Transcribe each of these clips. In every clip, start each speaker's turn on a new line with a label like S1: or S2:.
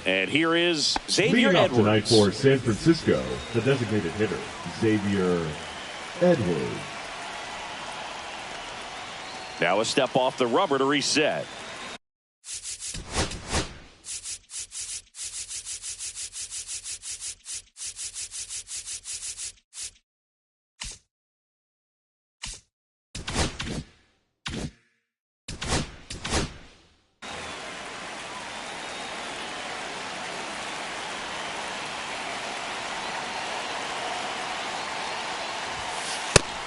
S1: And here is Xavier
S2: Leading off
S1: Edwards.
S2: tonight for San Francisco, the designated hitter, Xavier Edwards.
S1: Now a step off the rubber to reset.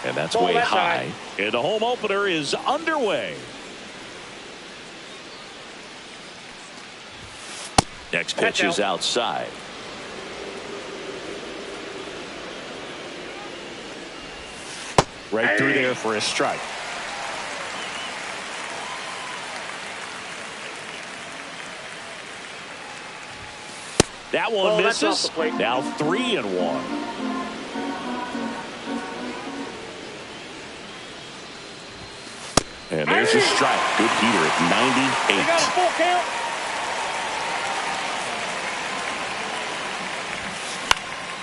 S1: And that's way high. And the home opener is underway. Next pitch is outside. Right through there for a strike. That one misses. Now 3-1. And there's a strike. Good heater at 98.
S3: You got a full count.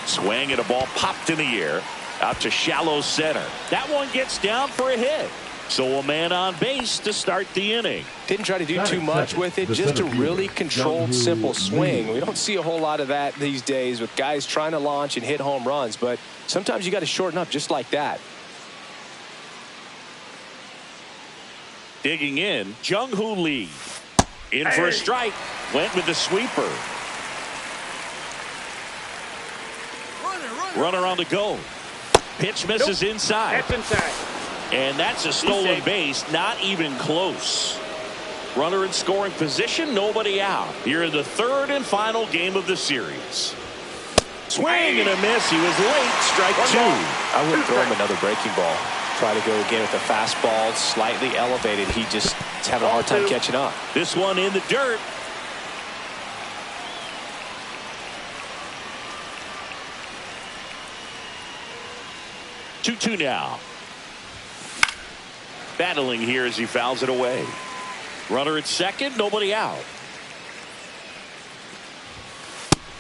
S1: Swing and a ball popped in the air. Out to shallow center. That one gets down for a hit. So a man on base to start the inning.
S4: Didn't try to do too much with it. Just a really controlled, simple swing. We don't see a whole lot of that these days with guys trying to launch and hit home runs. But sometimes you got to shorten up just like that.
S1: Digging in, Jung-Hoo Lee. In for a strike. Went with the sweeper. Runner on the go. Pitch misses inside.
S3: That's inside.
S1: And that's a stolen base. Not even close. Runner in scoring position. Nobody out. Here in the third and final game of the series. Swing and a miss. He was late. Strike two.
S4: I wouldn't throw him another breaking ball. Try to go again with the fastball, slightly elevated. He just is having a hard time catching up.
S1: This one in the dirt. Two now. Battling here as he fouls it away. Runner at second, nobody out.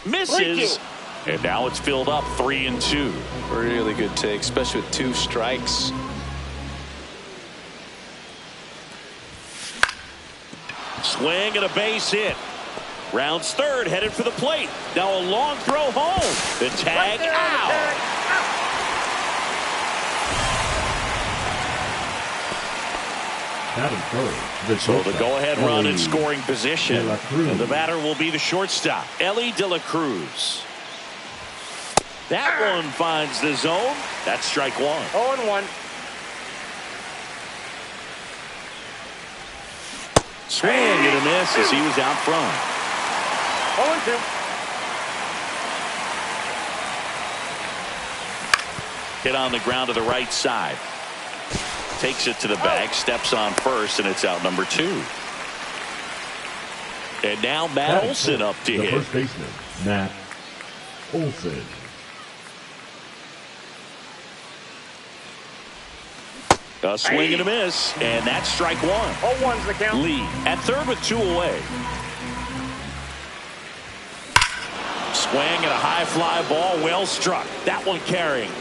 S1: Misses. And now it's filled up 3-2.
S4: Really good take, especially with 2 strikes.
S1: Swing and a base hit. Rounds third, headed for the plate. Now a long throw home. The tag out. So the go-ahead run in scoring position. And the batter will be the shortstop, Ellie De La Cruz. That one finds the zone. That's strike one.
S3: 0-1.
S1: Swing and a miss as he was out front.
S3: 0-2.
S1: Hit on the ground to the right side. Takes it to the bag, steps on first, and it's out number 2. And now Matt Olson up to hit.
S2: First baseman, Matt Olson.
S1: A swing and a miss, and that's strike one.
S3: 0-1's the count.
S1: Lee at third with 2 away. Swing and a high fly ball, well struck. That one carrying.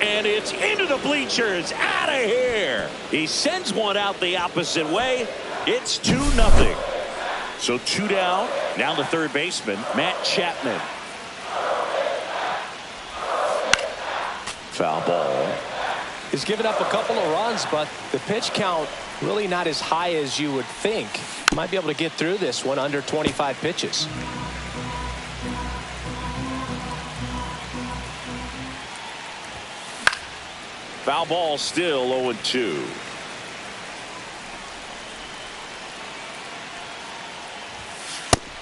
S1: And it's into the bleachers, out of here. He sends one out the opposite way. It's 2-0. So 2 down. Now the third baseman, Matt Chapman. Foul ball.
S4: He's given up a couple of runs, but the pitch count really not as high as you would think. Might be able to get through this one under 25 pitches.
S1: Foul ball, still 0-2.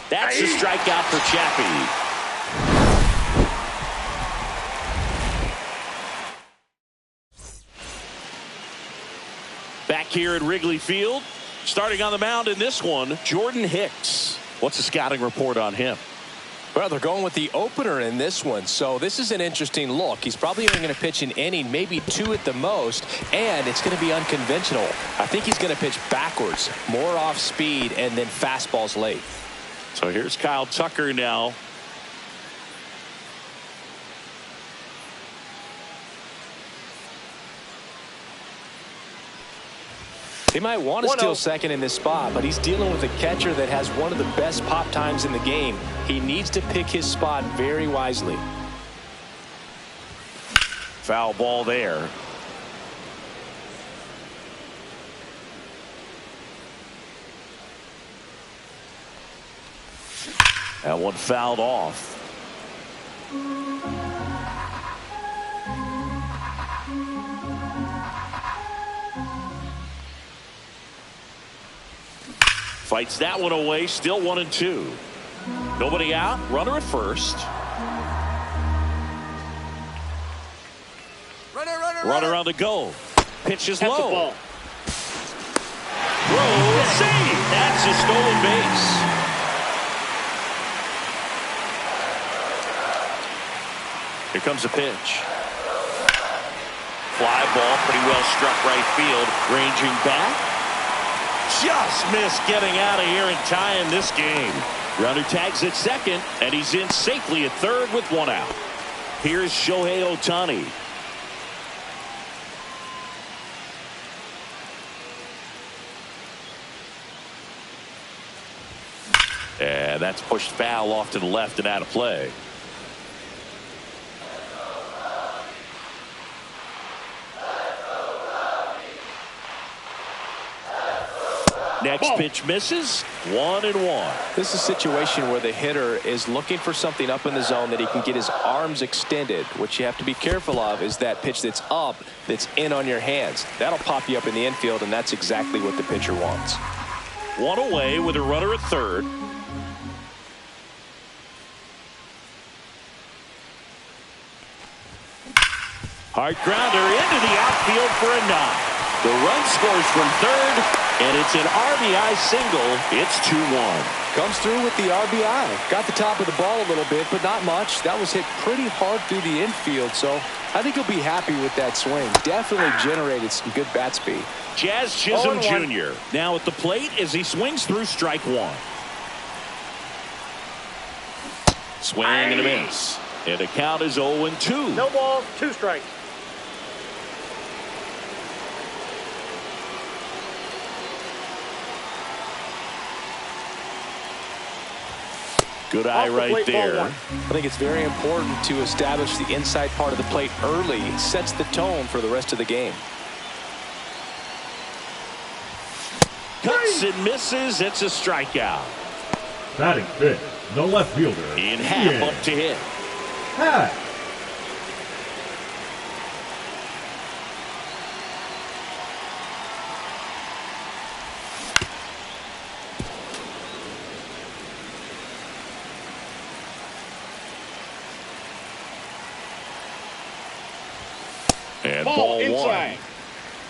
S1: That's a strikeout for Chappie. Back here at Wrigley Field, starting on the mound in this one, Jordan Hicks. What's the scouting report on him?
S4: Well, they're going with the opener in this one, so this is an interesting look. He's probably only going to pitch an inning, maybe 2 at the most, and it's going to be unconventional. I think he's going to pitch backwards, more off speed, and then fastballs late.
S1: So here's Kyle Tucker now.
S4: He might want to steal second in this spot, but he's dealing with a catcher that has one of the best pop times in the game. He needs to pick his spot very wisely.
S1: Foul ball there. That one fouled off. Fights that one away. Still 1-2. Nobody out. Runner at first. Runner on the go. Pitch is low. Throw, save. That's a stolen base. Here comes a pitch. Fly ball, pretty well struck right field. Ranging back. Just missed getting out of here and tying this game. Runner tags at second, and he's in safely at third with one out. Here's Shohei Ohtani. And that's pushed foul off to the left and out of play. Next pitch misses. 1-1.
S4: This is a situation where the hitter is looking for something up in the zone that he can get his arms extended. What you have to be careful of is that pitch that's up, that's in on your hands. That'll pop you up in the infield, and that's exactly what the pitcher wants.
S1: One away with a runner at third. Hard grounder into the outfield for a knock. The run scores from third, and it's an RBI single. It's 2-1.
S4: Comes through with the RBI. Got the top of the ball a little bit, but not much. That was hit pretty hard through the infield, so I think he'll be happy with that swing. Definitely generated some good bat speed.
S1: Jazz Chisholm Jr. now at the plate as he swings through strike one. Swing and a miss. And the count is 0-2.
S3: No balls, 2 strikes.
S1: Good eye right there.
S4: I think it's very important to establish the inside part of the plate early. It sets the tone for the rest of the game.
S1: Cuts and misses. It's a strikeout.
S2: Batting fifth, the left fielder.
S1: In half up to hit.
S2: Hat.
S1: And ball inside.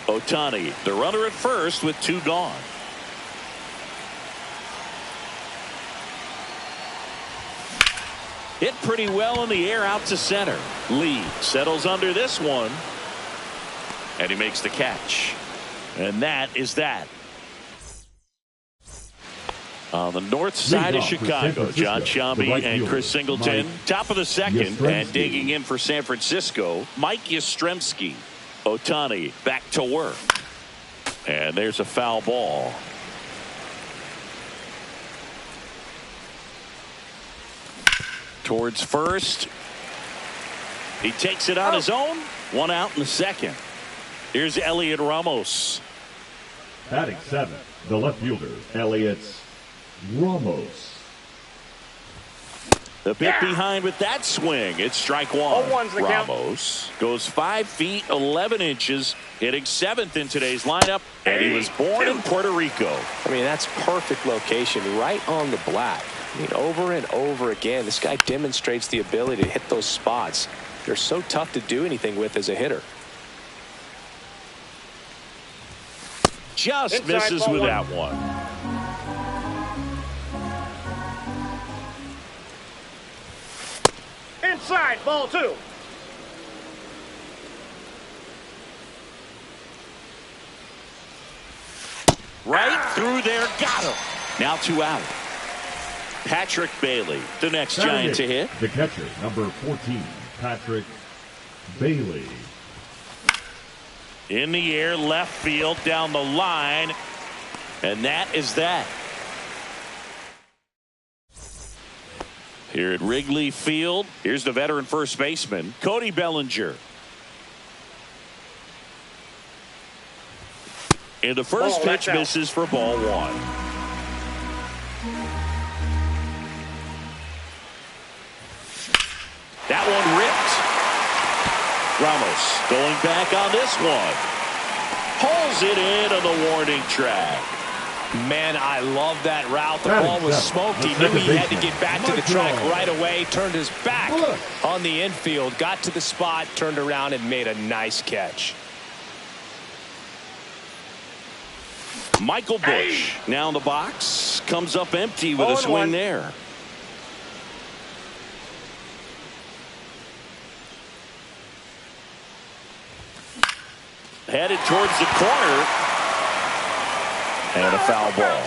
S1: One. Ohtani, the runner at first with 2 gone. Hit pretty well in the air out to center. Lee settles under this one. And he makes the catch. And that is that. On the north side of Chicago, John Sciambi and Chris Singleton. Top of the second, and digging in for San Francisco, Mike Yastrzemski. Ohtani back to work. And there's a foul ball. Towards first. He takes it on his own. 1 out in the second. Here's Elliot Ramos.
S2: Batting seventh, the left fielder, Elliot Ramos.
S1: The bit behind with that swing. It's strike one. Ramos goes 5 feet 11 inches, hitting 7th in today's lineup, and he was born in Puerto Rico.
S4: I mean, that's perfect location, right on the black. I mean, over and over again, this guy demonstrates the ability to hit those spots. They're so tough to do anything with as a hitter.
S1: Just inside misses with that one.
S3: Inside, ball 2.
S1: Right through there, got him. Now 2 out. Patrick Bailey, the next Giant to hit.
S2: The catcher, number 14, Patrick Bailey.
S1: In the air, left field, down the line. And that is that. Here at Wrigley Field, here's the veteran first baseman, Cody Bellinger. And the first pitch misses for ball one. That one ripped. Ramos going back on this one. Pulls it in on the warning track.
S4: Man, I love that route. The ball was smoked. He knew he had to get back to the track right away. Turned his back on the infield. Got to the spot, turned around, and made a nice catch.
S1: Michael Busch now in the box. Comes up empty with a swing there. Headed towards the corner. And a foul ball.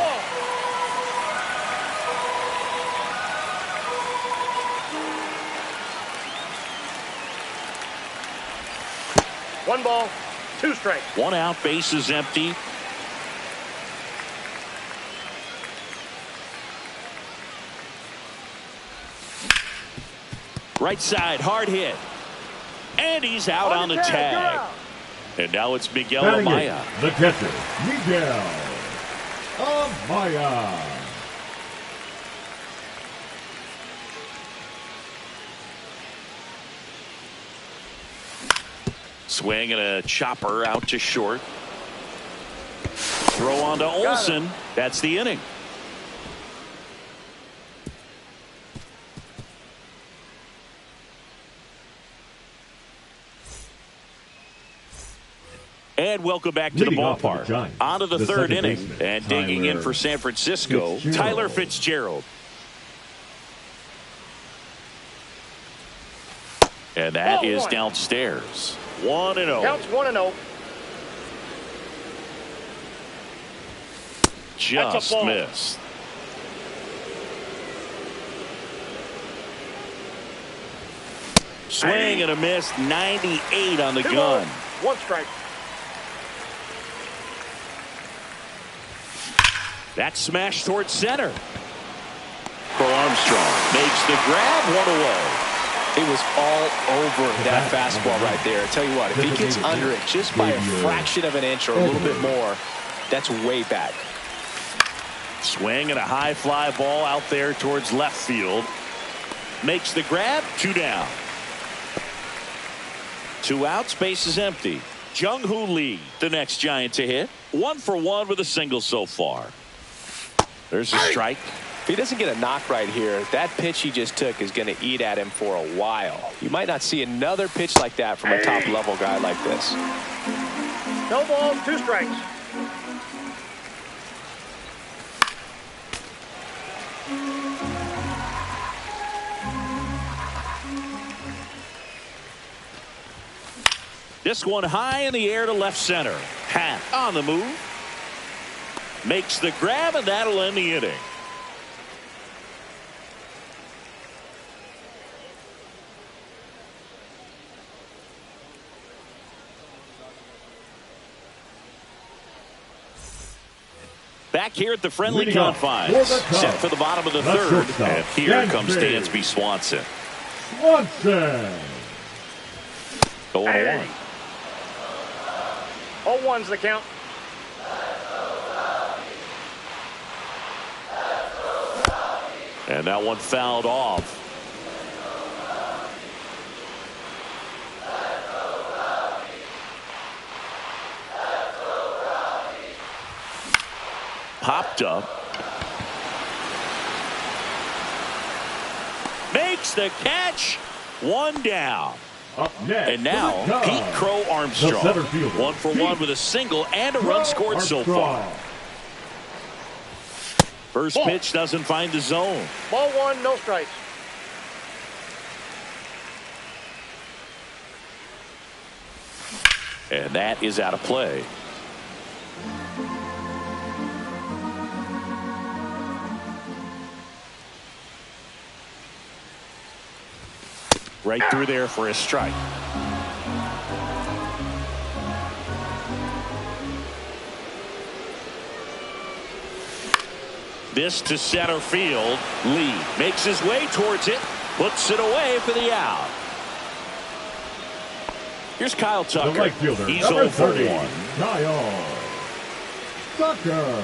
S3: One ball, two strikes.
S1: One out, base is empty. Right side, hard hit. And he's out on the tag. And now it's Miguel Amaya.
S2: The catcher, Miguel Amaya.
S1: Swing and a chopper out to short. Throw on to Olsen. That's the inning. And welcome back to the ballpark. On to the third inning. And digging in for San Francisco, Tyler Fitzgerald. And that is downstairs. 1-0.
S3: Counts 1-0.
S1: Just missed. Swing and a miss. 98 on the gun.
S3: One strike.
S1: That smash towards center. For Armstrong. Makes the grab, one away.
S4: It was all over that fastball right there. I tell you what, if he gets under it just by a fraction of an inch or a little bit more, that's way back.
S1: Swing and a high fly ball out there towards left field. Makes the grab, 2 down. 2 outs, base is empty. Jung-Hoo Lee, the next Giant to hit. 1 for 1 with a single so far. There's a strike.
S4: If he doesn't get a knock right here, that pitch he just took is going to eat at him for a while. You might not see another pitch like that from a top-level guy like this.
S3: No balls, 2 strikes.
S1: This one high in the air to left center. Hat on the move. Makes the grab, and that'll end the inning. Back here at the friendly confines. Set for the bottom of the third. And here comes Dansby Swanson.
S2: Swanson.
S1: 0-1.
S3: 0-1's the count.
S1: And that one fouled off. Popped up. Makes the catch. 1 down.
S2: Up next,
S1: and now Pete Crow Armstrong. 1 for 1 with a single and a run scored so far. First pitch doesn't find the zone.
S3: Ball 1, no strikes.
S1: And that is out of play. Right through there for a strike. This to center field. Lee makes his way towards it. Puts it away for the out. Here's Kyle Tucker.
S2: The right fielder,
S1: He's
S2: number
S1: 0 for
S2: 30,
S1: 1.
S2: Kyle Tucker.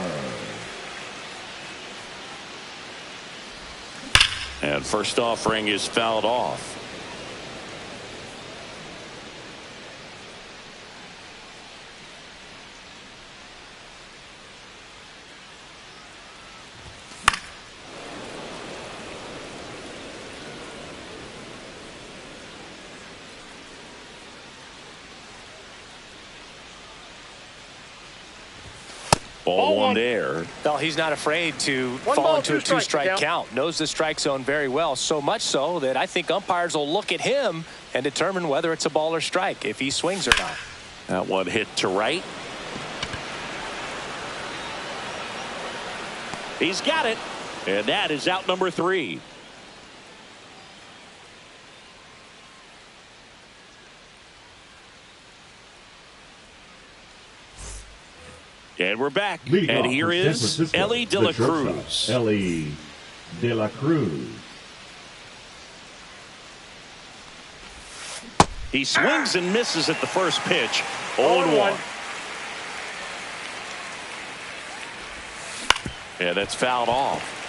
S1: And first offering is fouled off. Ball one there.
S4: Well, he's not afraid to
S3: One
S4: fall
S3: ball,
S4: into a
S3: two strikes
S4: two-strike
S3: count.
S4: count. Knows the strike zone very well, so much so that I think umpires will look at him and determine whether it's a ball or strike, if he swings or not.
S1: That one hit to right. He's got it. And that is out number 3. And we're back.
S2: Leading
S1: And
S2: off
S1: here
S2: for San
S1: is
S2: Francisco,
S1: Ellie De
S2: the
S1: La
S2: shortstop,
S1: Cruz.
S2: Ellie De La Cruz.
S1: He swings and misses at the first pitch. 0-1. And that's fouled off.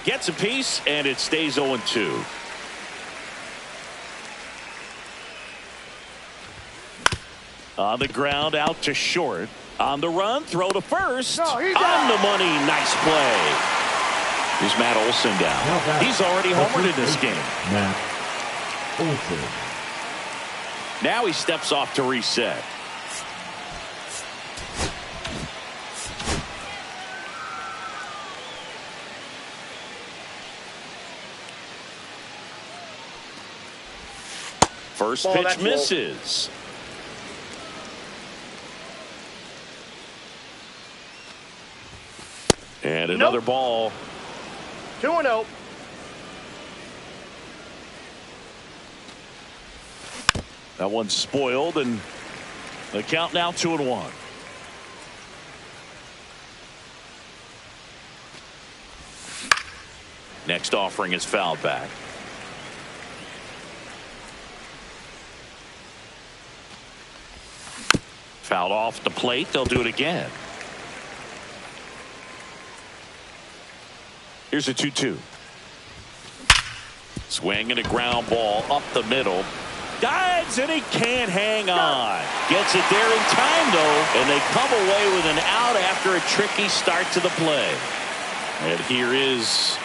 S1: Gets a piece, and it stays 0-2. On the ground, out to short. On the run, throw to first.
S3: No, he's
S1: on
S3: out.
S1: the money, nice play. Here's Matt Olson
S2: Now
S1: down.
S2: back.
S1: He's already homered in this game.
S2: Matt Olson.
S1: Now he steps off to reset. First
S3: Ball,
S1: pitch
S3: that's low.
S1: misses. And another
S3: Nope.
S1: ball.
S3: 2-0.
S1: That one's spoiled, and the count now 2-1. Next offering is fouled back. Fouled off the plate. They'll do it again. Here's a 2-2. Swing and a ground ball up the middle. Dives and he can't hang on. Gets it there in time though, and they come away with an out after a tricky start to the play. And here is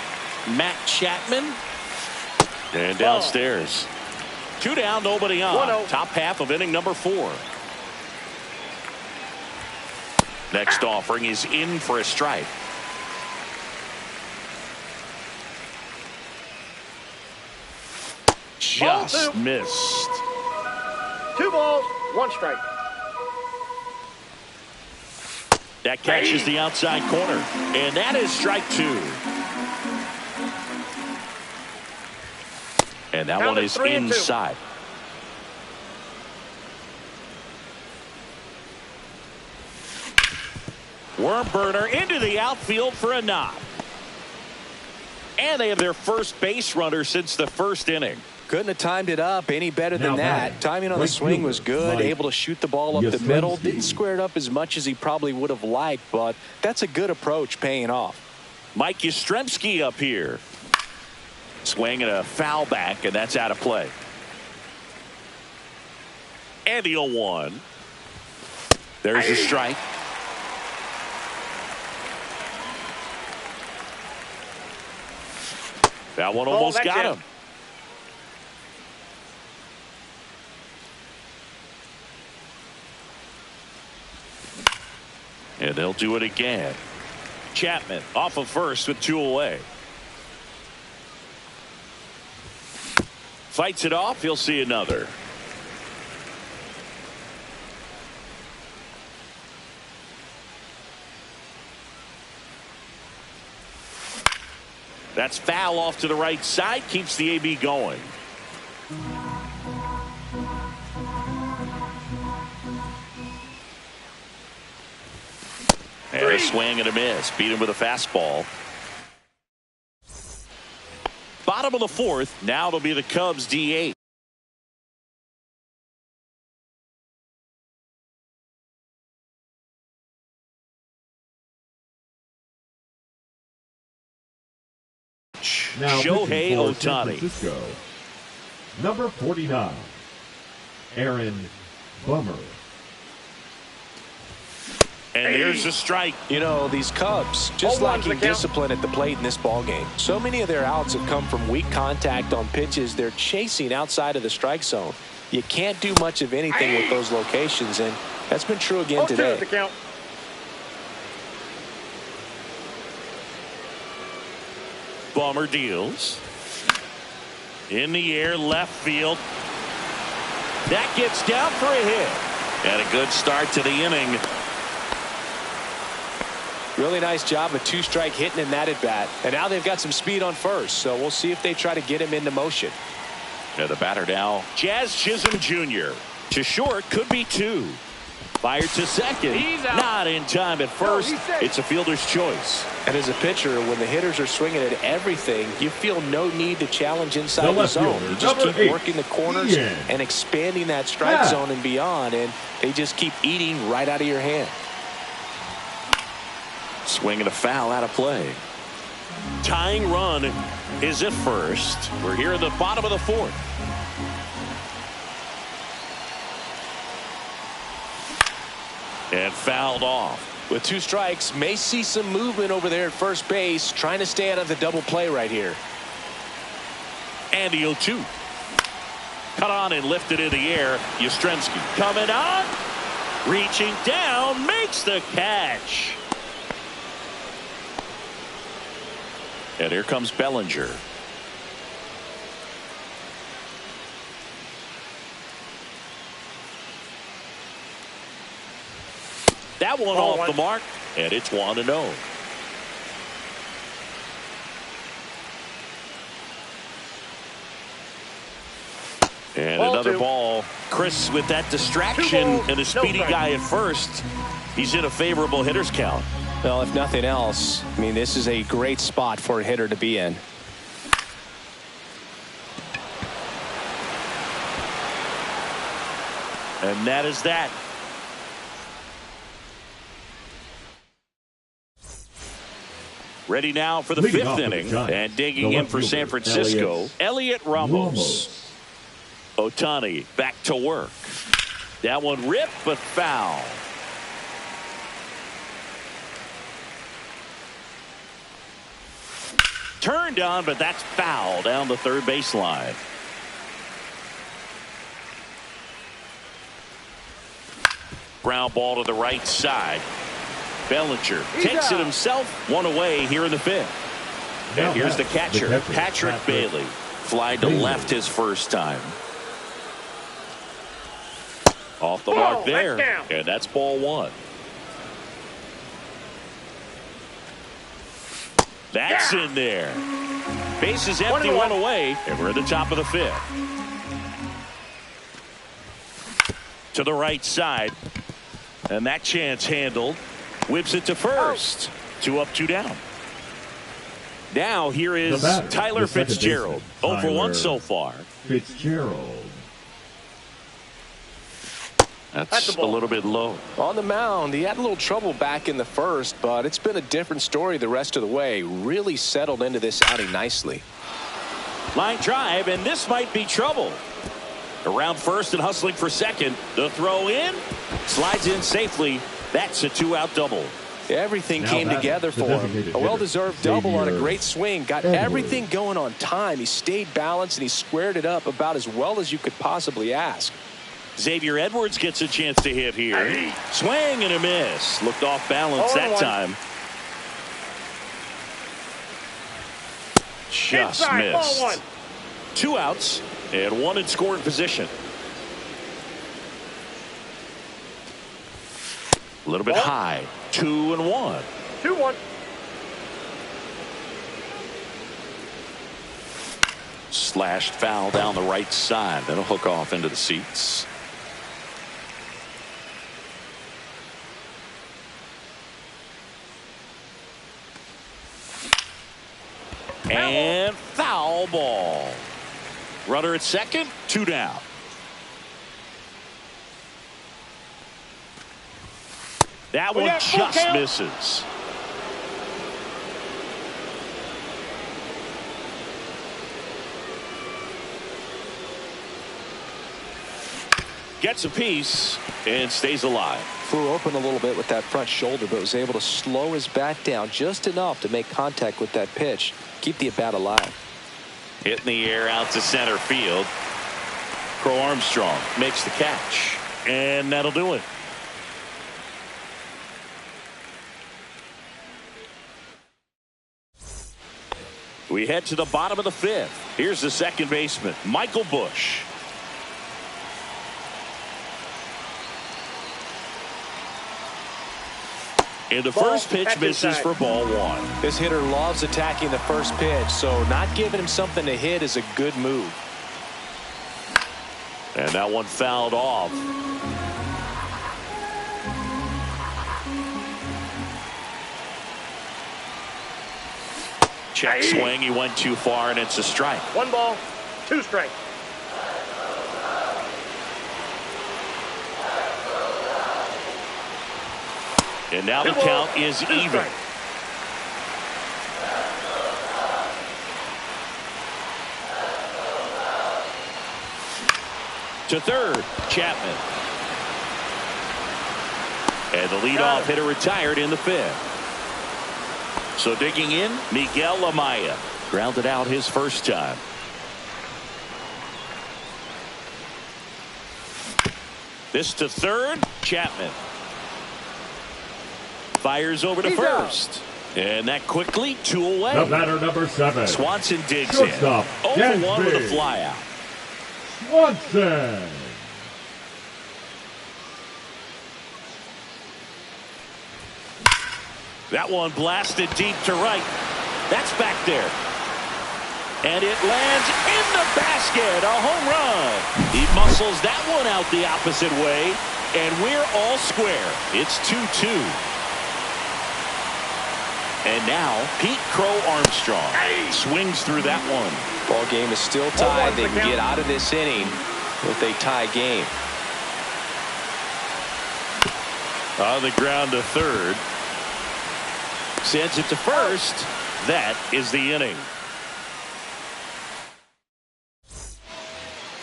S1: Matt Chapman. And downstairs. 2 down, nobody on.
S3: 1-0.
S1: Top half of inning number 4. Next offering is in for a strike. Just missed.
S3: 2 balls, 1 strike.
S1: That catches the outside corner. And that is strike 2. And that
S3: Down
S1: one
S3: to
S1: is
S3: 3-2.
S1: inside. Worm burner into the outfield for a knock. And they have their first base runner since the first inning.
S4: Couldn't have timed it up any better than
S2: Now
S4: that.
S2: batting,
S4: Timing on the
S2: right
S4: swing was
S2: fielder,
S4: good.
S2: Mike
S4: Able to shoot the ball up the middle.
S2: Yastrzemski.
S4: Didn't square it up as much as he probably would have liked, but that's a good approach paying off.
S1: Mike Yastrzemski up here. Swing and a foul back, and that's out of play. And the 0-1. There's a strike. That one almost
S3: that's
S1: got
S3: it.
S1: him. And they'll do it again. Chapman off of first with 2 away. Fights it off. He'll see another. That's foul off to the right side. Keeps the AB going. And a swing and a miss. Beat him with a fastball. Bottom of the fourth. Now it'll be the Cubs DH.
S2: Now
S1: Shohei
S2: pitching for San
S1: Ohtani.
S2: Francisco, number 49, Aaron Bummer.
S1: And here's the strike.
S4: You know, these Cubs just lacking discipline at the plate in this ballgame. So many of their outs have come from weak contact on pitches they're chasing outside of the strike zone. You can't do much of anything with those locations, and that's been true again today.
S3: The count.
S1: Bummer deals. In the air, left field. That gets down for a hit. And a good start to the inning.
S4: Really nice job of two-strike hitting in that at-bat. And now they've got some speed on first, so we'll see if they try to get him into motion.
S1: And the batter now, Jazz Chisholm Jr. To short, could be two. Fired to second.
S3: He's out.
S1: Not in time at first. It's a fielder's choice.
S4: And as a pitcher, when the hitters are swinging at everything, you feel no need to challenge inside the zone. You just keep working the corners and expanding that strike zone and beyond, and they just keep eating right out of your hand.
S1: Swing and a foul out of play. Tying run is at first. We're here at the bottom of the fourth. And fouled off.
S4: With two strikes, may see some movement over there at first base, trying to stay out of the double play right here.
S1: And the 0-2. Cut on and lifted in the air. Yastrzemski coming on. Reaching down. Makes the catch. And here comes Bellinger. That one off the mark, and it's 1-0. And another ball. Chris with that distraction and a speedy guy at first. He's in a favorable hitter's count.
S4: Well, if nothing else, I mean, this is a great spot for a hitter to be in.
S1: And that is that. Ready now for the fifth inning. And digging in for San Francisco, Elliot Ramos. Ohtani back to work. That one ripped, but foul. Turned on, but that's foul down the third baseline. Ground ball to the right side. Bellinger takes it himself. One away here in the fifth. And here's the catcher, Patrick Bailey. Fly to left his first time. Off the mark there. And that's ball one. That's in there. Base is empty, one away. And we're at the top of the fifth. To the right side. And that chance handled. Whips it to first. 2 up, 2 down. Now here is Tyler Fitzgerald. 0 for 1 so far.
S2: Fitzgerald.
S1: That's a little bit low.
S4: On the mound, he had a little trouble back in the first, but it's been a different story the rest of the way. Really settled into this outing nicely.
S1: Line drive, and this might be trouble. Around first and hustling for second. The throw in. Slides in safely. That's a 2-out double.
S4: Everything came together for him. A well-deserved double on a great swing. Got everything going on time. He stayed balanced, and he squared it up about as well as you could possibly ask.
S1: Xavier Edwards gets a chance to hit here. Swing and a miss. Looked off balance that time. Just missed. 2 outs and 1 in scoring position. A little bit high. 2-1.
S3: 2-1.
S1: Slashed foul down the right side. That'll hook off into the seats. And foul ball. Runner at second, 2 down. That one just misses. Gets a piece and stays alive.
S4: Flew open a little bit with that front shoulder, but was able to slow his bat down just enough to make contact with that pitch. Keep the at-bat alive.
S1: Hit in the air out to center field. Crow Armstrong makes the catch. And that'll do it. We head to the bottom of the 5th. Here's the second baseman, Michael Busch. And the first pitch misses for ball 1.
S4: This hitter loves attacking the first pitch, so not giving him something to hit is a good move.
S1: And that one fouled off. Check swing. He went too far, and it's a strike.
S3: 1 ball, 2 strikes.
S1: And now the count is even. To third, Chapman. And the leadoff hitter retired in the 5th. So digging in, Miguel Amaya. Grounded out his first time. This to third, Chapman. Fires over to first. And that quickly, 2 away.
S2: The batter, number 7.
S1: Swanson digs
S2: Shortstop,
S1: in. 0-1 with a fly out.
S2: Swanson.
S1: That one blasted deep to right. That's back there. And it lands in the basket. A home run. He muscles that one out the opposite way. And we're all square. It's 2-2. And now Pete Crow Armstrong swings through that one.
S4: Ball game is still tied. They can get out of this inning with a tie game.
S1: On the ground to third. Sends it to first. That is the inning.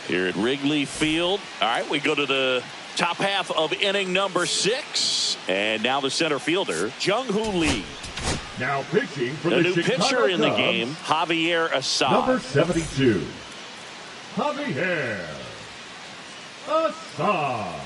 S1: Here at Wrigley Field. All right, we go to the top half of inning number 6. And now the center fielder, Jung-Hoo Lee.
S2: Now pitching for
S1: the
S2: the
S1: new
S2: Chicago
S1: pitcher in the
S2: Cubs,
S1: game, Javier Assad.
S2: number 72, Javier Assad.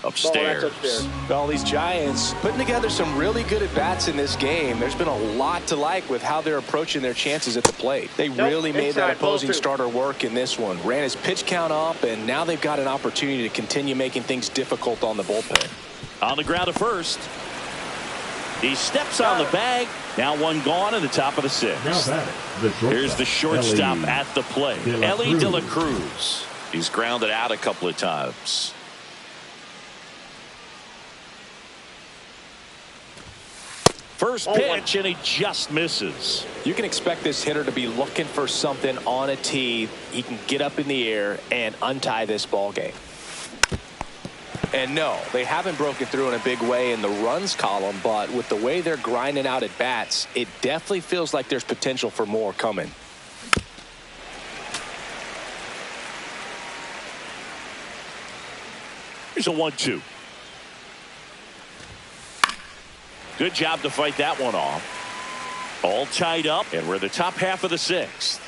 S1: Upstairs.
S4: Well, these Giants putting together some really good at-bats in this game. There's been a lot to like with how they're approaching their chances at the plate. They really made that opposing starter work in this one. Ran his pitch count up, and now they've got an opportunity to continue making things difficult on the bullpen.
S1: On the ground to first. He steps on the bag. Now one gone in the top of the 6th. Here's the shortstop at the plate, Ellie De La Cruz. He's grounded out a couple of times. First pitch, and he just misses.
S4: You can expect this hitter to be looking for something on a tee. He can get up in the air and untie this ball game. And no, they haven't broken through in a big way in the runs column, but with the way they're grinding out at bats, it definitely feels like there's potential for more coming.
S1: Here's a 1-2. Good job to fight that one off. All tied up, and we're in the top half of the 6th.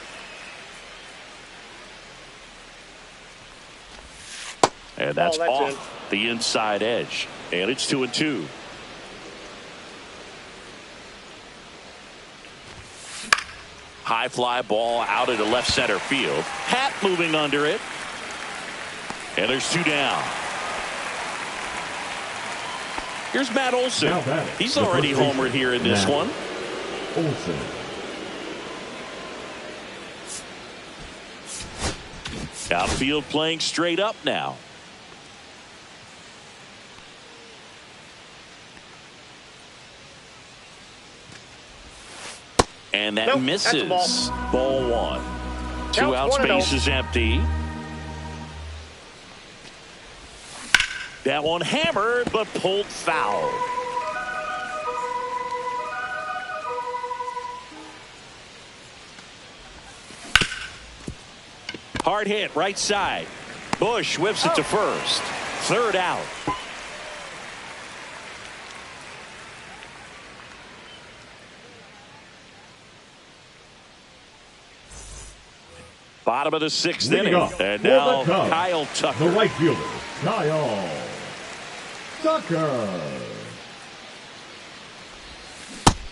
S1: And that's off the inside edge. And it's 2-2. High fly ball out into left center field. Hat moving under it. And there's 2 down. Here's Matt Olson. He's already homered here in this one.
S2: Olsen.
S1: Outfield playing straight up now. And that
S3: Nope,
S1: misses.
S3: that's a
S1: Ball one. Two
S3: Counts
S1: outs,
S3: 1-0.
S1: base is empty. That one hammered, but pulled foul. Hard hit, right side. Bush whips it to first. Third out. Bottom of the sixth inning. And now Kyle Tucker.
S2: The right fielder, Kyle Tucker.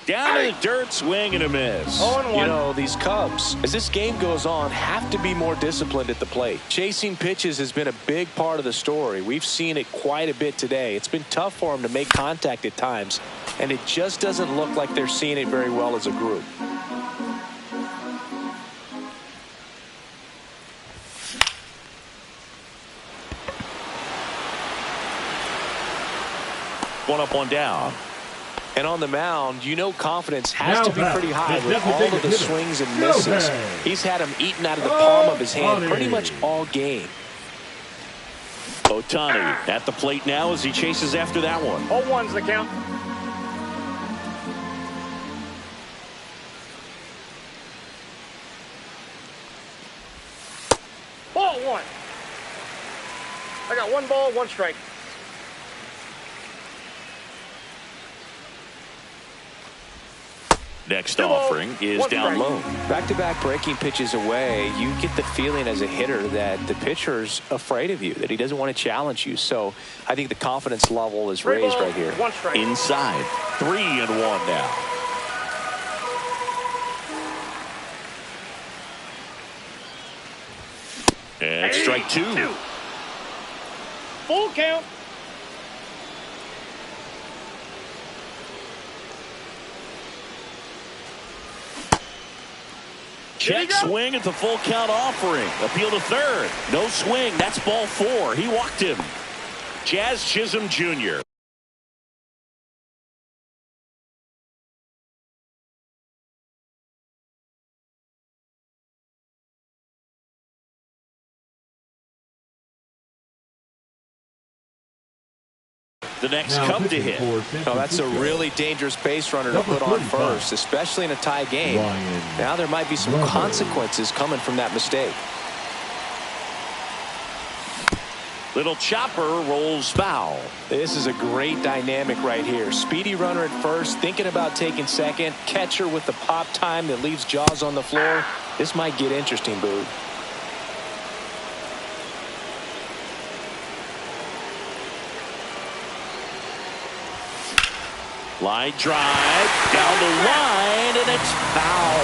S1: Down in the dirt, swing and a miss.
S3: 0-1.
S4: You know, these Cubs, as this game goes on, have to be more disciplined at the plate. Chasing pitches has been a big part of the story. We've seen it quite a bit today. It's been tough for them to make contact at times, and it just doesn't look like they're seeing it very well as a group.
S1: One up, one down.
S4: And on the mound, you know confidence has to be pretty high with all of the swings and misses. He's had them eaten out of the palm of his hand pretty much all game.
S1: Ohtani at the plate now as he chases after that one.
S3: 0-1's the count. Ball one. I got 1 ball, 1 strike.
S1: Next offering is down low.
S4: Back-to-back breaking pitches away, you get the feeling as a hitter that the pitcher's afraid of you, that he doesn't want to challenge you. So I think the confidence level is raised right here.
S3: 1 strike.
S1: Inside. 3-1 now. And strike two.
S3: Full count.
S1: Check swing at the full count offering. Appeal to third. No swing. That's ball 4. He walked him. Jazz Chisholm Jr. The next Cub to hit.
S4: Oh, that's a really dangerous base runner to put on first, especially in a tie game. Now there might be some consequences coming from that mistake.
S1: Little chopper rolls foul.
S4: This is a great dynamic right here. Speedy runner at first, thinking about taking second. Catcher with the pop time that leaves Jaws on the floor. This might get interesting, Boog.
S1: Line drive down the line, and it's foul.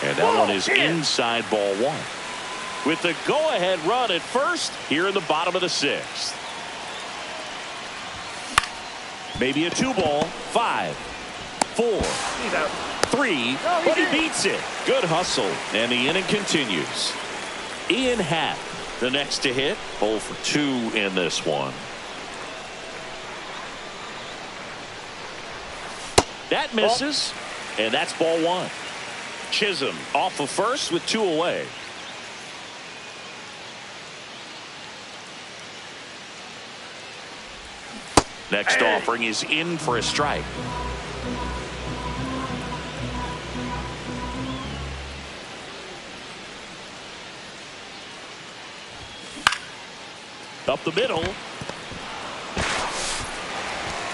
S1: And that one is inside, ball 1. With the go-ahead run at first here in the bottom of the 6th. Maybe a 2-ball. 5, 4,
S3: He's out.
S1: 3, but he beats it. Good hustle, and the inning continues. Ian Happ, the next to hit, 0 for 2 in this one. That misses, and that's ball 1. Chisholm off of first with 2 away. Next offering is in for a strike. Up the middle.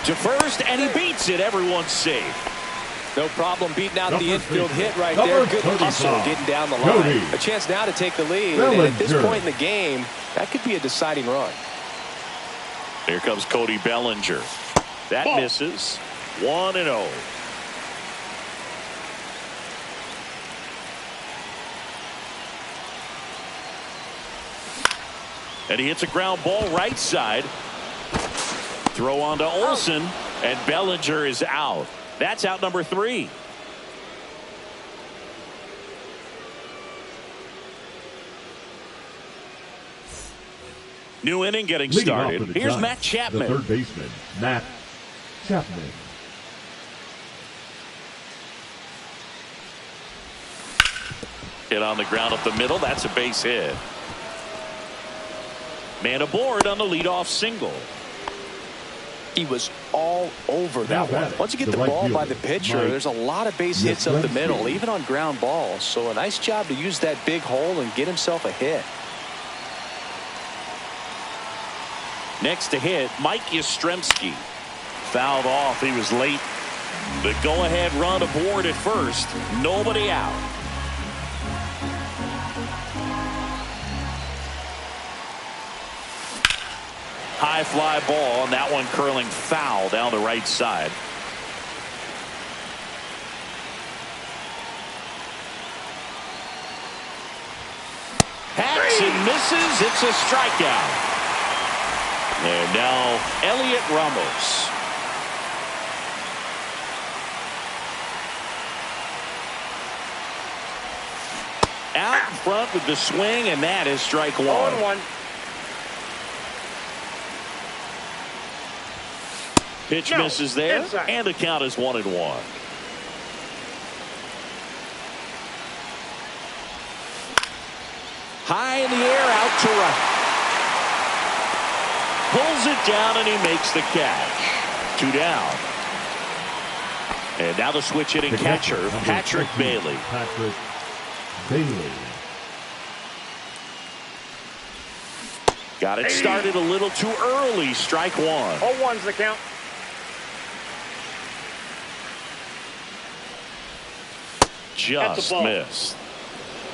S1: To first, and he beats it. Everyone's safe.
S4: No problem beating out the infield hit right there. Good hustle getting down the line. A chance now to take the lead. And at this point in the game, that could be a deciding run.
S1: Here comes Cody Bellinger. That misses. 1-0. And he hits a ground ball right side. Throw on to Olsen, and Bellinger is out. That's out number 3. New inning getting
S2: Leading
S1: started. Here's
S2: Giants,
S1: Matt Chapman.
S2: the third baseman, Matt Chapman.
S1: Hit on the ground up the middle. That's a base hit. Man aboard on the leadoff single.
S4: He was all over that one. Once you get the ball by the pitcher, there's a lot of base hits up the middle, even on ground balls. So a nice job to use that big hole and get himself a hit.
S1: Next to hit, Mike Yastrzemski. Fouled off. He was late. The go-ahead run aboard at first. Nobody out. High fly ball, and that one curling foul down the right side. Hacks and misses. It's a strikeout. And now Elliot Ramos. Out in front with the swing, and that is strike 1.
S3: 0-1.
S1: Pitch misses there,
S3: inside.
S1: and the count is 1-1. High in the air, out to right. Pulls it down, and he makes the catch. 2 down. And now the switch hitting catcher, Patrick Bailey.
S2: Patrick Bailey.
S1: Got it started a little too early. Strike 1.
S3: 0-1's the count.
S1: Just missed.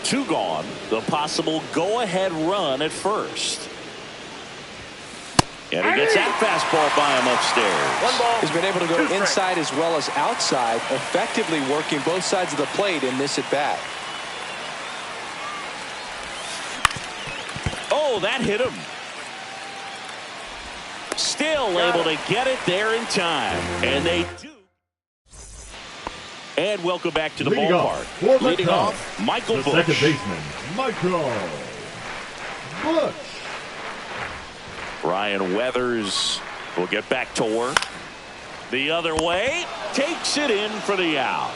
S1: 2 gone. The possible go-ahead run at first. And he gets that fastball by him upstairs.
S3: 1 ball.
S4: He's been able to go inside as well as outside, effectively working both sides of the plate in this at bat.
S1: Oh, that hit him. Still able to get it there in time. And they do. And welcome back to the ballpark. Leading off, Michael Busch.
S2: Second baseman, Michael Busch.
S1: Ryan Weathers will get back to work. The other way, takes it in for the out.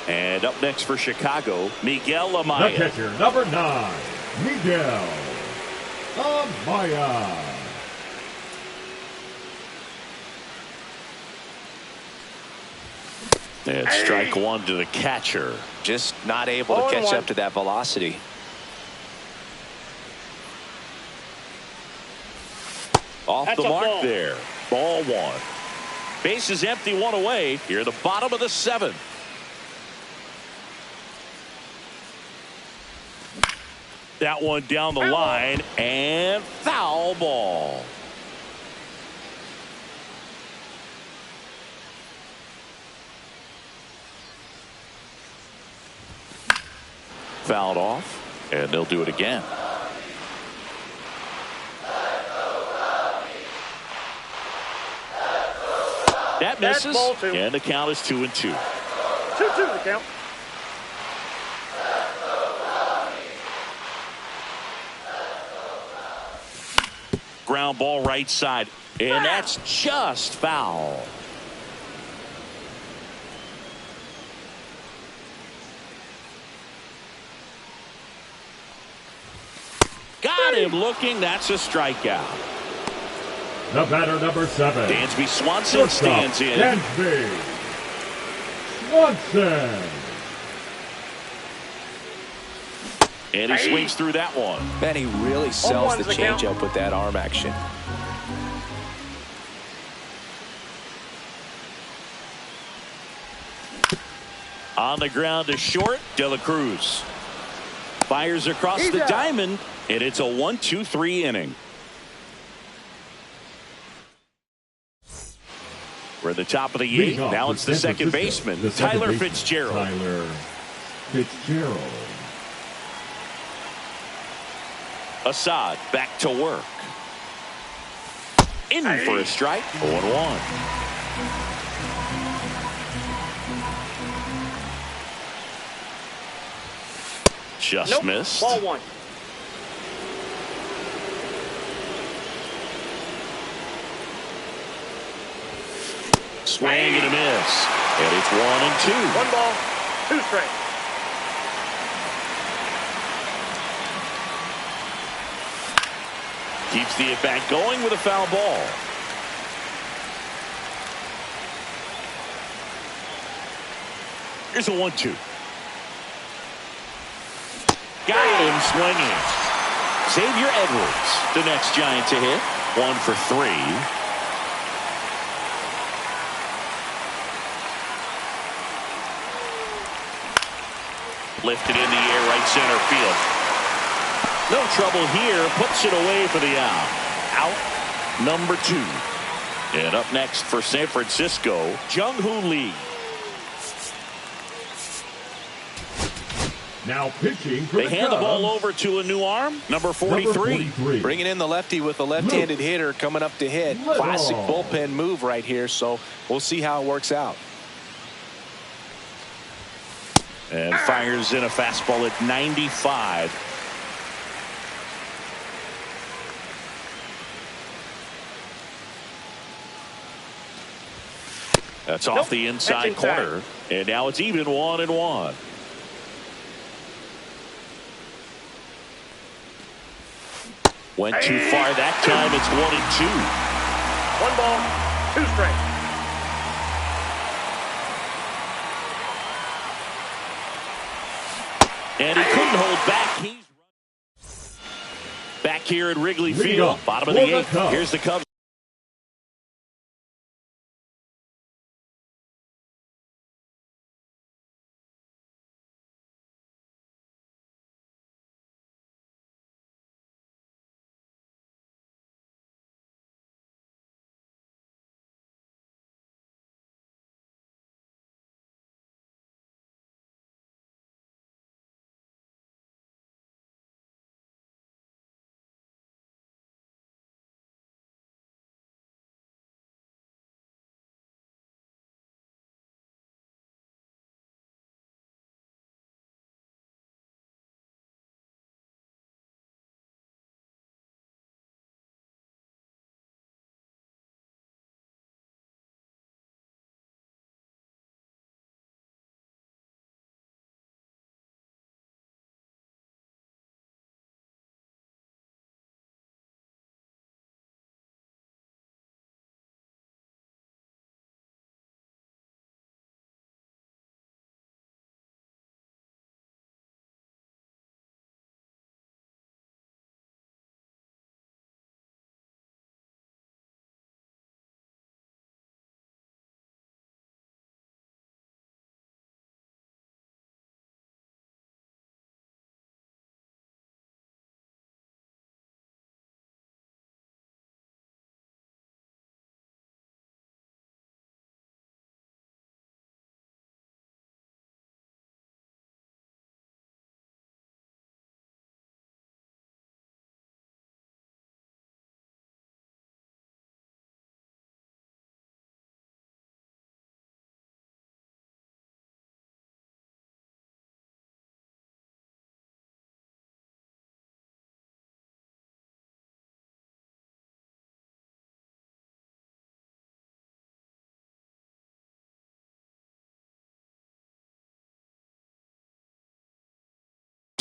S1: And up next for Chicago, Miguel Amaya.
S2: The catcher, number 9, Miguel Amaya.
S1: And strike 1 to the catcher.
S4: Just not able to catch up to that velocity.
S1: Off the mark there. Ball 1. Base is empty, 1 away. Here at the bottom of the 7th. That one down the line, and foul ball. Fouled off, and they'll do it again. That misses, and the count is 2-2.
S3: 2-2 the count.
S1: Ground ball right side, and that's just foul. Got him looking. That's a strikeout.
S2: The batter, number 7.
S1: Dansby Swanson stands in.
S2: Dansby Swanson.
S1: And he swings through that one.
S4: Man, he really sells the changeup with that arm action.
S1: On the ground to short, De La Cruz. Fires across the diamond, and it's a 1-2-3 inning. We're at the top of the 8th. Now it's the second baseman, Tyler Fitzgerald.
S2: Tyler Fitzgerald.
S1: Assad back to work. In for a strike. 0-1. Just missed.
S3: Ball one.
S1: Swing and a miss. And it's 1-2.
S3: 1 ball, 2 strikes.
S1: Keeps the at-bat going with a foul ball. Here's a 1-2. Got him swinging. Xavier Edwards, the next Giant to hit. 1 for 3. Lifted in the air, right center field. No trouble here. Puts it away for the out. Out number 2. And up next for San Francisco, Jung-Hoo Lee.
S2: Now pitching for
S1: They hand the ball over to a new arm, number 43.
S4: Bringing in the lefty with a left-handed hitter coming up to hit. Classic bullpen move right here, so we'll see how it works out.
S1: And fires in a fastball at 95. That's off the inside corner. And now it's even 1-1. Went too far that time. It's 1-2.
S3: 1 ball, 2 strikes.
S1: And he couldn't hold back. He's back here at Wrigley Field. Bottom of the 8th. Here's the Cubs.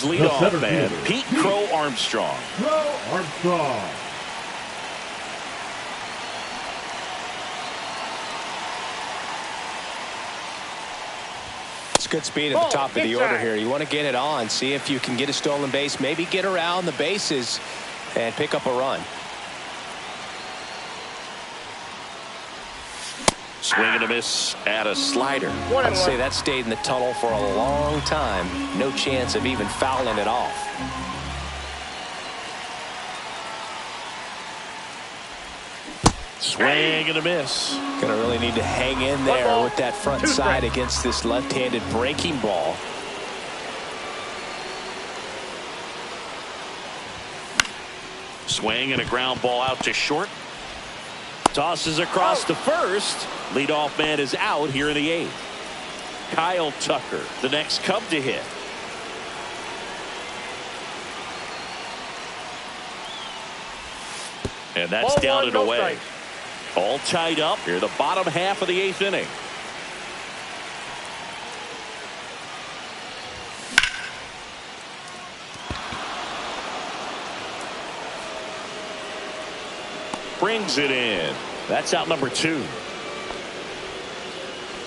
S1: Leadoff man, Pete Crow Armstrong.
S4: It's good speed at the top of the order here. You want to get it on, see if you can get a stolen base, maybe get around the bases and pick up a run.
S1: Swing and a miss at a slider.
S4: I'd say that stayed in the tunnel for a long time. No chance of even fouling it off.
S1: Swing and a miss.
S4: Gonna really need to hang in there with that front side against this left-handed breaking ball.
S1: Swing and a ground ball out to short. Tosses across to first. Leadoff man is out here in the 8th. Kyle Tucker, the next Cub to hit. And that's
S3: Ball
S1: down
S3: one,
S1: and
S3: no
S1: away.
S3: strike.
S1: All tied up here, the bottom half of the 8th inning. Brings it in. That's out number 2.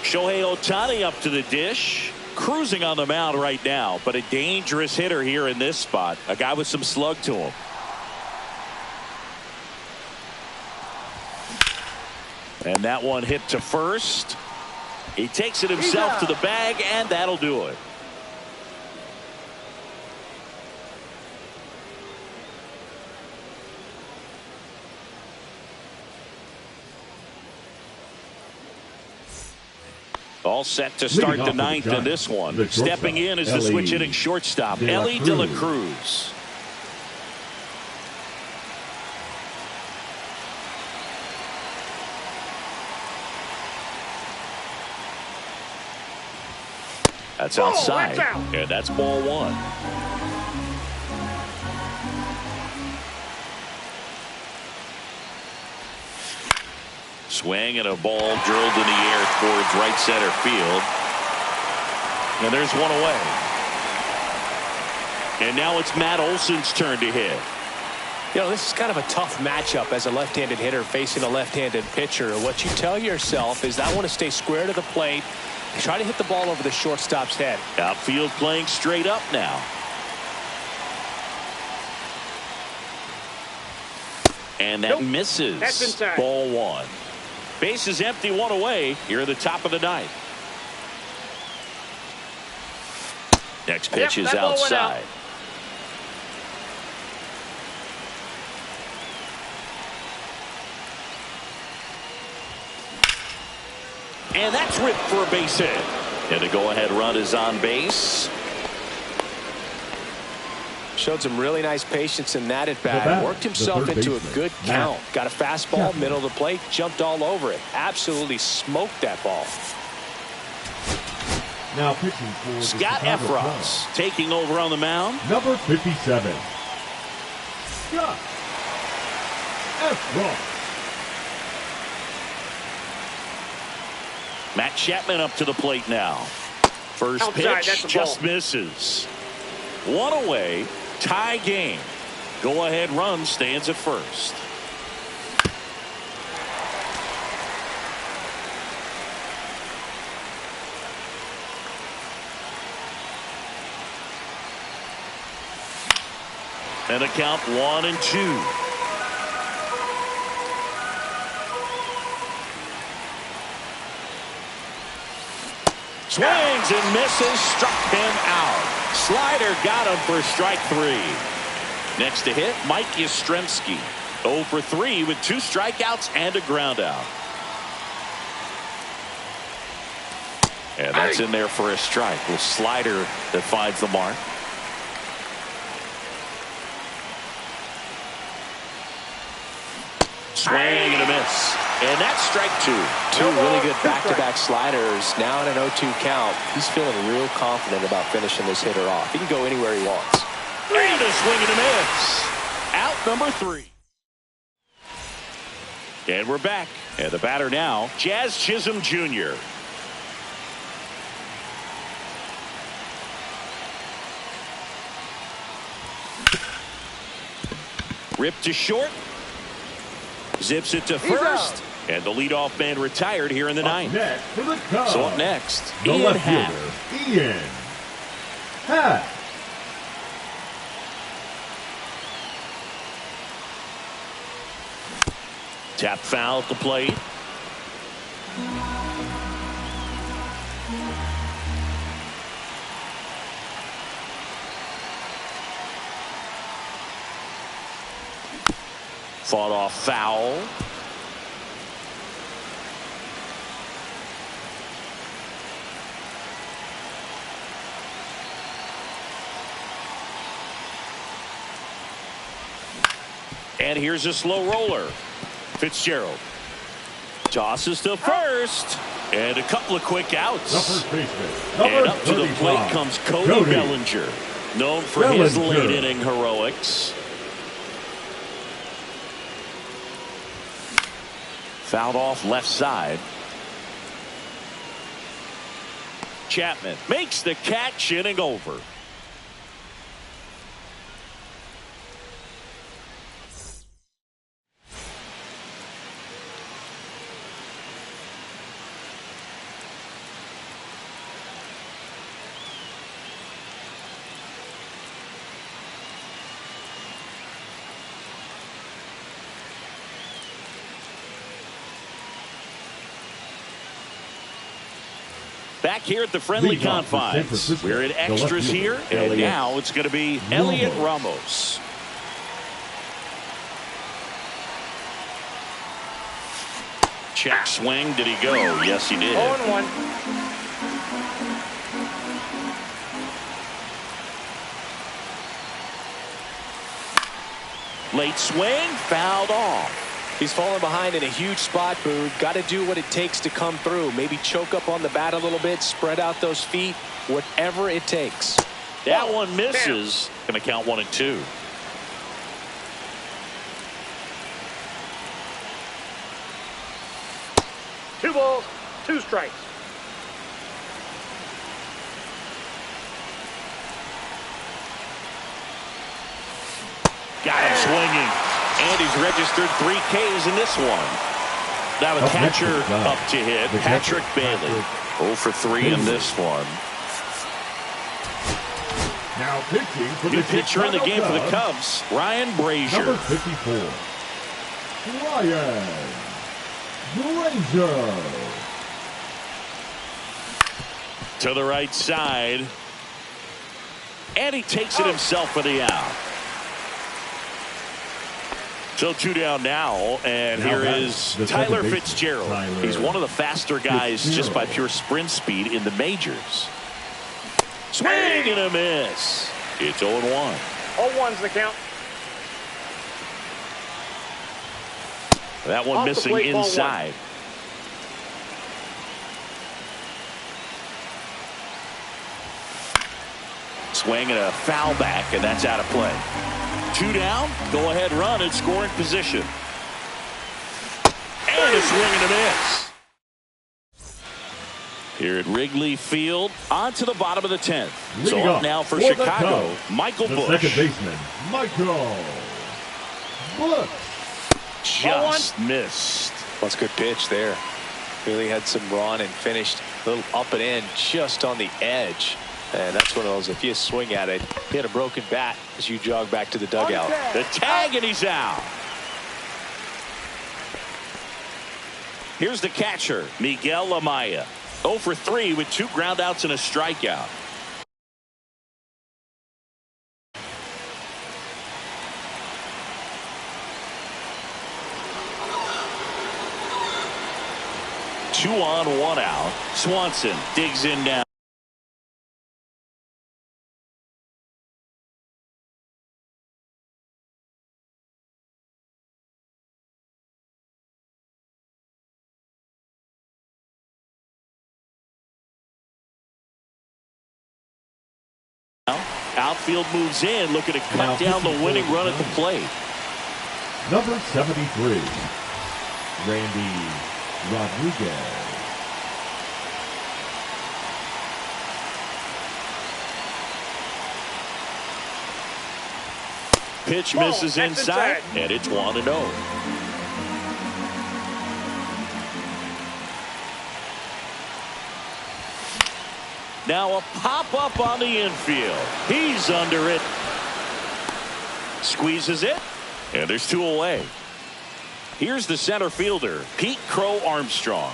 S1: Shohei Ohtani up to the dish. Cruising on the mound right now, but a dangerous hitter here in this spot. A guy with some slug to him. And that one hit to first. He takes it himself to the bag, and that'll do it. All set to start the 9th in this one. Stepping in is the switch hitting shortstop, Ellie De La Cruz. That's outside. And that's ball 1. Swing and a ball drilled in the air towards right center field. And there's one away. And now it's Matt Olson's turn to hit.
S4: You know, this is kind of a tough matchup as a left-handed hitter facing a left-handed pitcher. What you tell yourself is I want to stay square to the plate. Try to hit the ball over the shortstop's head.
S1: Outfield playing straight up now. And that misses.
S3: That's inside.
S1: Ball 1. Base is empty, 1 away here at the top of the 9th. Next pitch is outside. And that's ripped for a base hit. And the go-ahead run is on base.
S4: Showed some really nice patience in that at bat. Worked himself into a good count. Got a fastball, middle of the plate, jumped all over it. Absolutely smoked that ball.
S2: Now pitching for
S1: Scott Efros taking over on the mound.
S2: Number 57. Scott Efros.
S1: Matt Chapman up to the plate now. First
S3: Outside,
S1: pitch just misses. 1 away. Tie game. Go ahead run stands at first. And a count 1-2. Swings and misses, struck him out. Slider got him for strike 3. Next to hit, Mike Yastrzemski. 0 for 3 with 2 strikeouts and a ground out. And that's in there for a strike. Little slider that finds the mark. Swing and a miss. And that's strike 2.
S4: 2 really good back-to-back sliders. Now in an 0-2 count. He's feeling real confident about finishing this hitter off. He can go anywhere he wants.
S1: And a swing and a miss. Out number 3. And we're back. And the batter now, Jazz Chisholm Jr. Ripped to short. Zips it to first. And the leadoff man retired here in the 9th.
S2: Next for the Cubs.
S1: So up next,
S2: the
S1: Ian
S2: left
S1: Happ.
S2: fielder, Ian Happ.
S1: Tap foul at the plate. Fought off foul. And here's a slow roller. Fitzgerald tosses to first. And a couple of quick outs.
S2: The first baseman,
S1: And
S2: number
S1: up to the
S2: 35,
S1: plate comes Cody Bellinger, known for his late inning heroics. Fouled off left side. Chapman makes the catch, inning over. Back here at the friendly confines. We're in extras here, and now it's going to be Elliot Ramos. Check swing. Did he go? Yes, he did.
S3: 0-1.
S1: Late swing, fouled off.
S4: He's falling behind in a huge spot, Boone. Got to do what it takes to come through. Maybe choke up on the bat a little bit, spread out those feet, whatever it takes.
S1: That one misses. Going to count 1-2.
S3: Two balls, two strikes.
S1: Got him swinging. And he's registered 3 Ks in this one. Now the catcher up to hit, Patrick Bailey. 0 for 3 in this one.
S2: Now pitching for
S1: New
S2: the
S1: pitcher in the game for the Cubs, Ryan Brazier.
S2: Number 54, Ryan Brazier.
S1: To the right side. And he takes it himself for the out. So 2 down now, and
S2: now
S1: here is Tyler Fitzgerald. He's one of the faster guys just by pure sprint speed in the majors. Swing and a miss. It's 0-1.
S3: 0-1's the count.
S1: That one
S3: Off the
S1: missing
S3: plate,
S1: inside. Swing and a foul back, and that's out of play. 2 down, go ahead run and scoring position. And a swing and a miss. Here at Wrigley Field, on to the bottom of the 10th. So up now for Chicago, Michael Busch.
S2: Second baseman, Michael Busch.
S1: Just missed.
S4: That's a good pitch there. Really had some run and finished a little up and in just on the edge. And that's one of those, if you swing at it, hit a broken bat as you jog back to the dugout.
S1: The tag, and he's out. Here's the catcher, Miguel Amaya. 0 for 3 with 2 groundouts and a strikeout. Two on, 1 out. Swanson digs in now. Outfield moves in, looking to cut down the winning run at the plate.
S2: Number 73, Randy Rodriguez.
S1: Pitch misses inside, and it's 1-0. Now a pop-up on the infield. He's under it. Squeezes it, and there's 2 away. Here's the center fielder, Pete Crow Armstrong.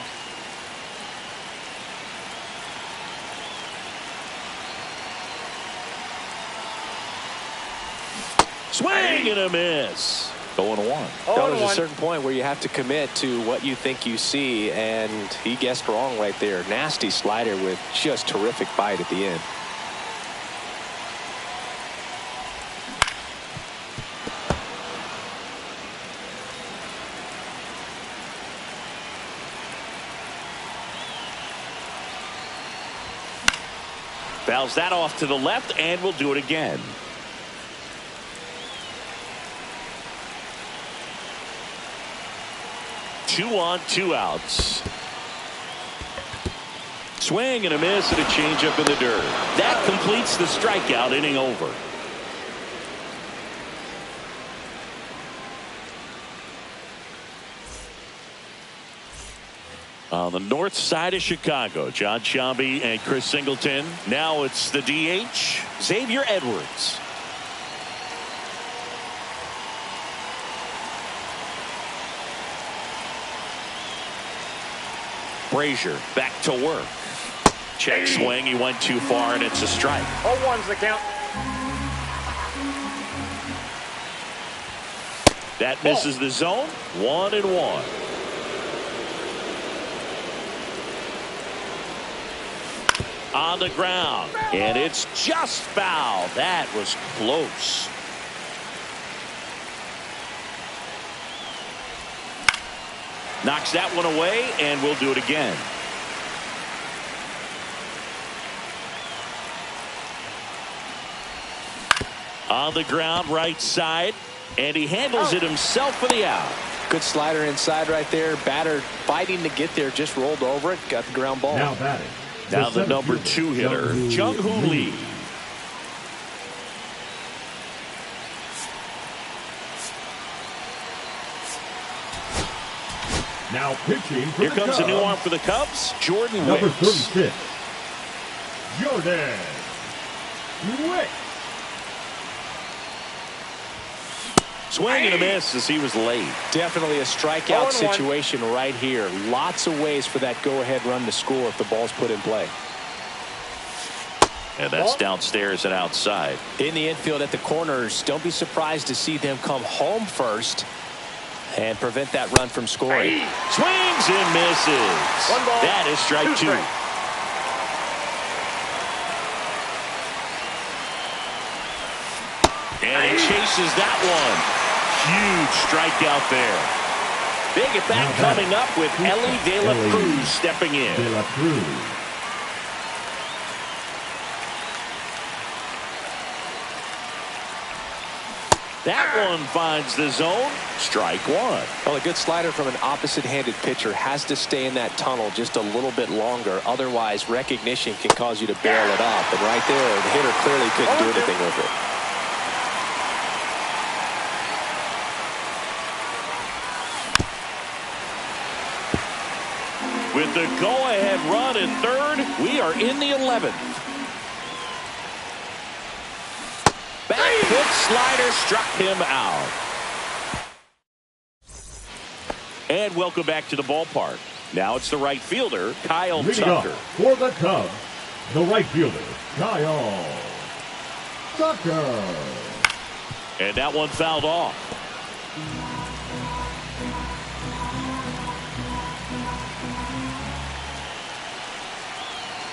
S1: Swing and a miss. 0-1.
S4: There's a certain point where you have to commit to what you think you see, and he guessed wrong right there. Nasty slider with just terrific bite at the end.
S1: Fouls that off to the left, and we'll do it again. Two on, two outs. Swing and a miss and a changeup in the dirt. That completes the strikeout inning over. On the north side of Chicago, John Sciambi and Chris Singleton. Now it's the DH, Xavier Edwards. Brazier back to work. Check swing. He went too far, and it's a strike.
S3: 0-1's the count.
S1: That misses the zone. 1-1. On the ground, and it's just foul. That was close. Knocks that one away, and we'll do it again. On the ground, right side, and he handles it himself for the out.
S4: Good slider inside right there. Batter fighting to get there, just rolled over it, got the ground ball.
S2: Now batting.
S1: Now the number 2 hitter, Jung-Hoo Lee.
S2: Now pitching for
S1: Here
S2: the
S1: comes
S2: Cubs.
S1: a new arm for the Cubs, Jordan
S2: Number
S1: Wicks.
S2: 36, Jordan Wicks.
S1: Swing and a miss as he was late.
S4: Definitely a strikeout
S3: 0-1.
S4: situation right here. Lots of ways for that go-ahead run to score if the ball's put in play.
S1: And that's downstairs and outside.
S4: In the infield at the corners, don't be surprised to see them come home first and prevent that run from scoring.
S1: Swings and misses.
S3: 1 ball,
S1: That is strike 2.
S3: strikes.
S1: And he chases that one. Huge strikeout there. Big at bat coming up with Ellie De La Cruz stepping in.
S2: De La Cruz.
S1: That one finds the zone. Strike 1.
S4: Well, a good slider from an opposite-handed pitcher has to stay in that tunnel just a little bit longer. Otherwise, recognition can cause you to barrel it up. And right there, the hitter clearly couldn't do anything with it.
S1: With the go-ahead run at third, we are in the 11th. Back foot slider struck him out. And welcome back to the ballpark. Now it's the right fielder, Kyle
S2: Leading up
S1: Tucker.
S2: for the Cubs, the right fielder, Kyle Tucker.
S1: And that one fouled off.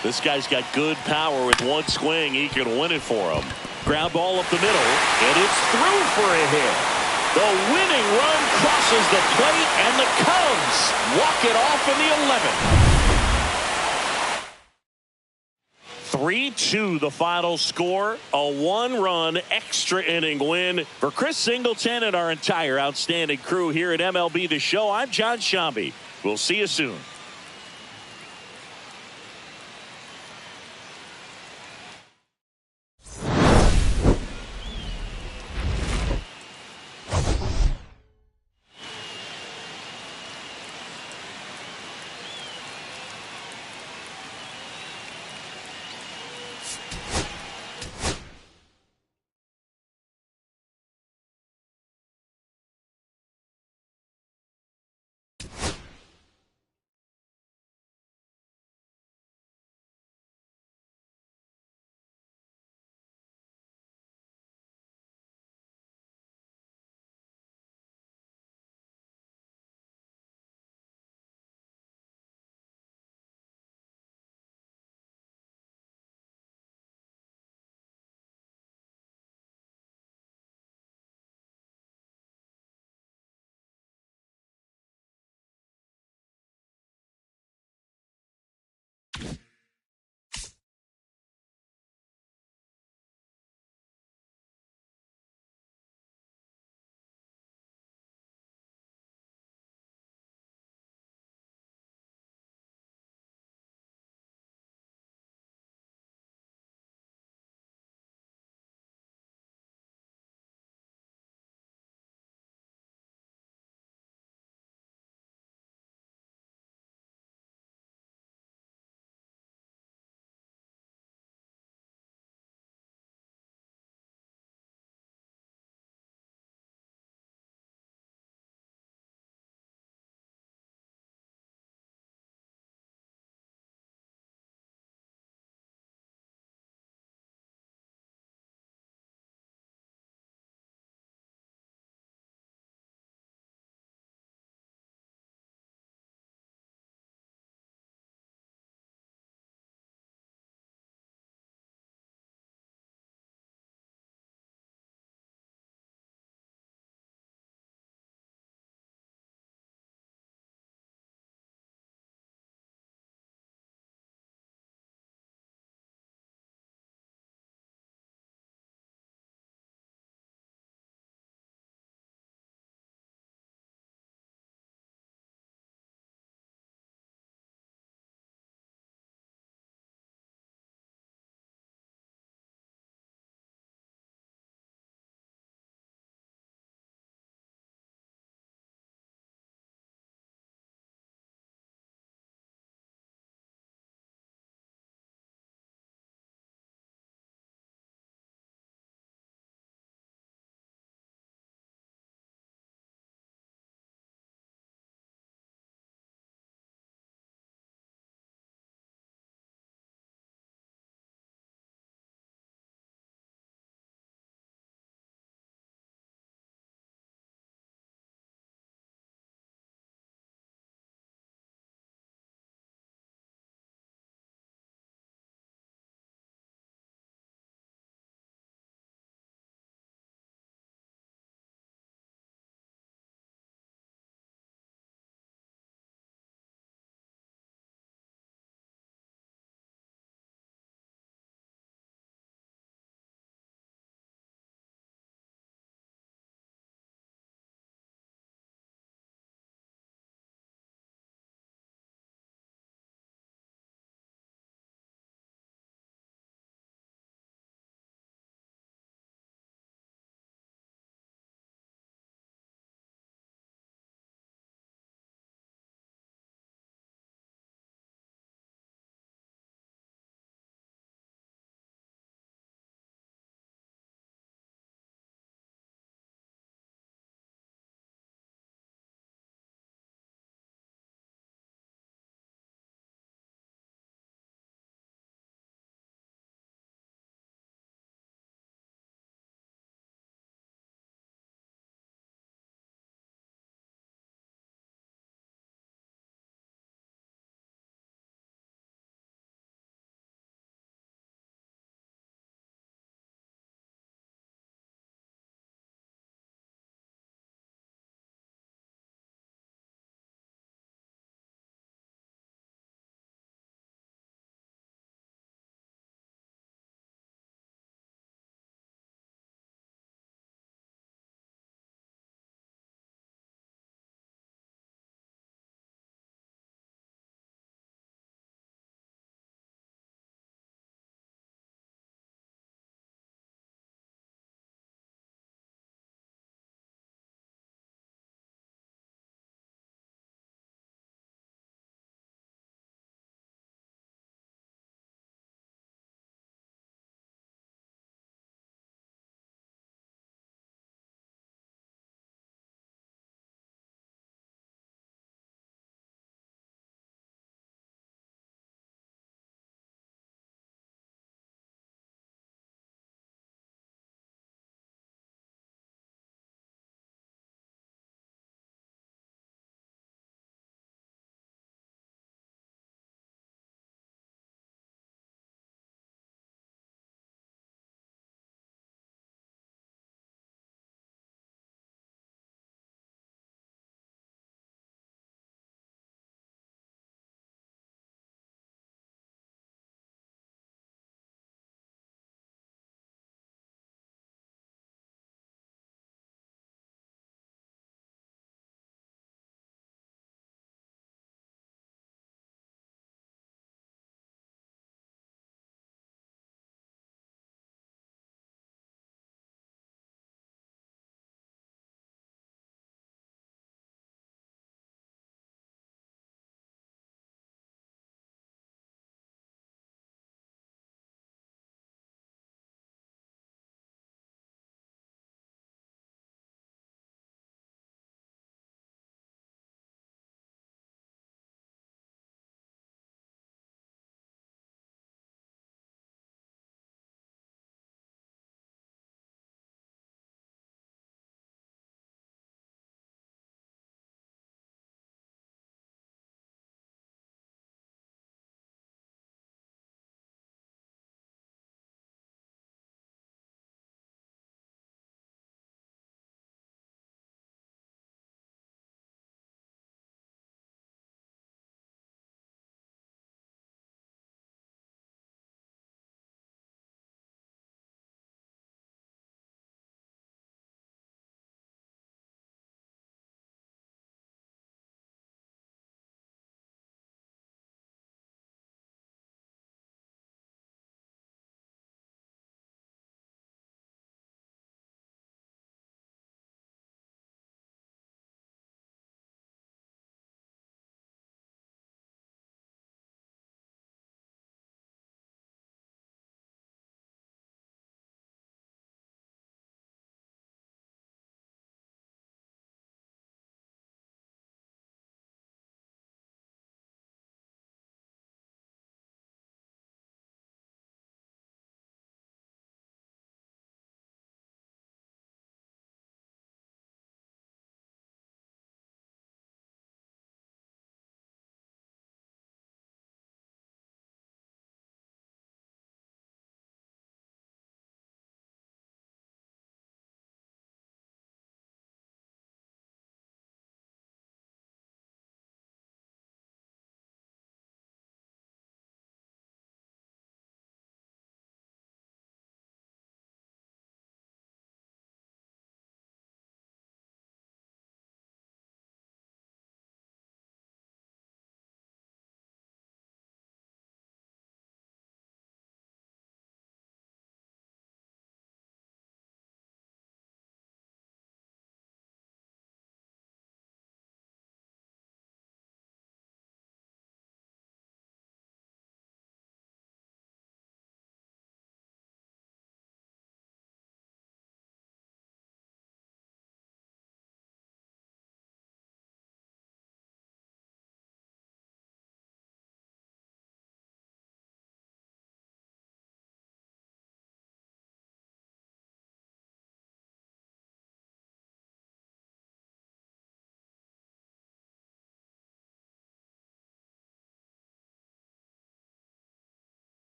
S1: This guy's got good power. With one swing, he can win it for him. Ground ball up the middle, and it's through for a hit. The winning run crosses the plate, and the Cubs walk it off in the 11th. 3-2 the final score. A 1-run extra inning win for Chris Singleton and our entire outstanding crew here at MLB The Show. I'm John Sciambi. We'll see you soon.